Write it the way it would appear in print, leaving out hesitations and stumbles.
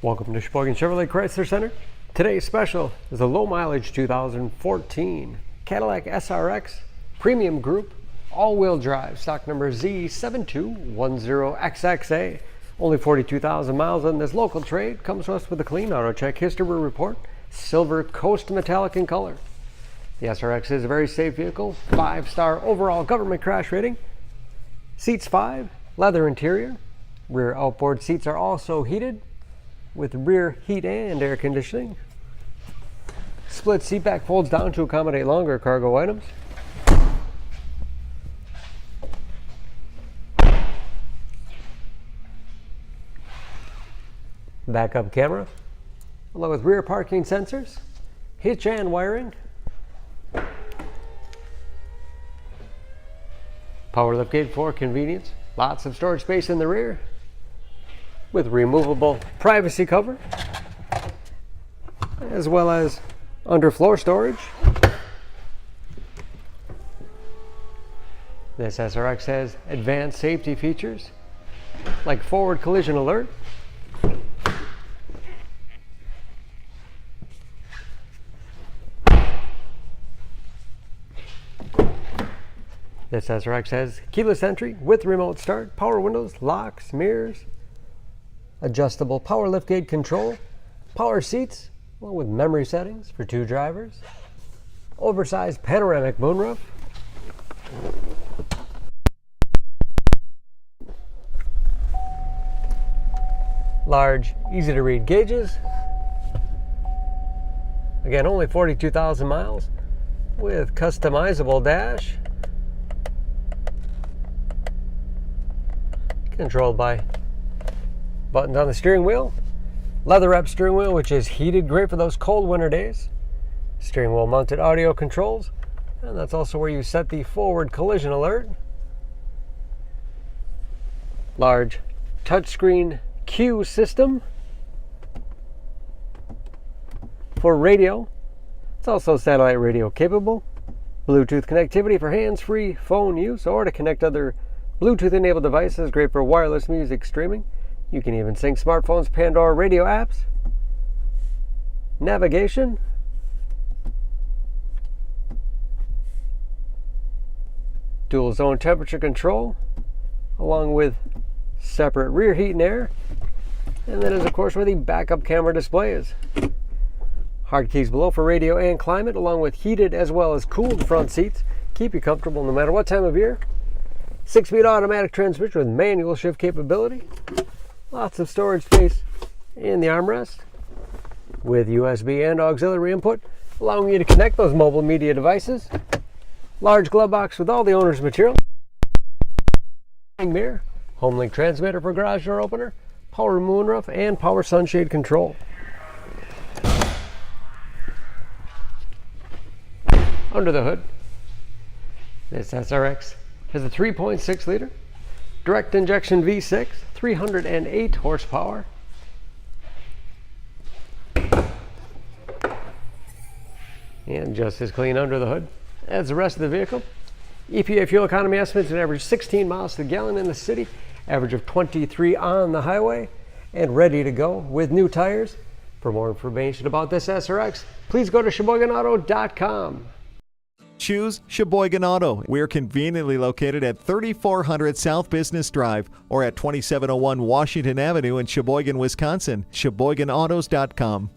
Welcome to Sheboygan Chevrolet Chrysler Center. Today's special is a low mileage 2014 Cadillac SRX Premium Group all-wheel drive, stock number Z7210XXA. Only 42,000 miles on this local trade. Comes to us with a clean auto check history report, silver Coast metallic in color. The SRX is a very safe vehicle, 5-star overall government crash rating. Seats 5, leather interior. Rear outboard seats are also heated with rear heat and air conditioning. Split seat back folds down to accommodate longer cargo items. Backup camera, along with rear parking sensors, hitch and wiring. Power liftgate for convenience. Lots of storage space in the rear with removable privacy cover, as well as underfloor storage. This SRX has advanced safety features like forward collision alert, this SRX has keyless entry with remote start, power windows, locks, mirrors, adjustable power liftgate control, power seats, along with memory settings for 2 drivers, oversized panoramic moonroof, large, easy-to-read gauges. Again, only 42,000 miles with customizable dash, controlled by buttons on the steering wheel. Leather wrap steering wheel, which is heated, great for those cold winter days. Steering wheel mounted audio controls, and that's also where you set the forward collision alert. Large touchscreen cue system for radio. It's also satellite radio capable. Bluetooth connectivity for hands-free phone use or to connect other Bluetooth enabled devices, great for wireless music streaming. You can even sync smartphones, Pandora radio apps. Navigation. Dual zone temperature control, along with separate rear heat and air. And that is, of course, where the backup camera display is. Hard keys below for radio and climate, along with heated as well as cooled front seats. Keep you comfortable no matter what time of year. 6-speed automatic transmission with manual shift capability. Lots of storage space in the armrest with USB and auxiliary input, allowing you to connect those mobile media devices. Large glove box with all the owner's material. Mirror, HomeLink transmitter for garage door opener, power moonroof, and power sunshade control. Under the hood, this SRX has a 3.6 liter direct injection V6, 308 horsepower. And just as clean under the hood as the rest of the vehicle. EPA fuel economy estimates an average 16 miles to the gallon in the city, average of 23 on the highway, and ready to go with new tires. For more information about this SRX, please go to SheboyganAuto.com. Choose Sheboygan Auto. We're conveniently located at 3400 South Business Drive or at 2701 Washington Avenue in Sheboygan, Wisconsin. SheboyganAutos.com.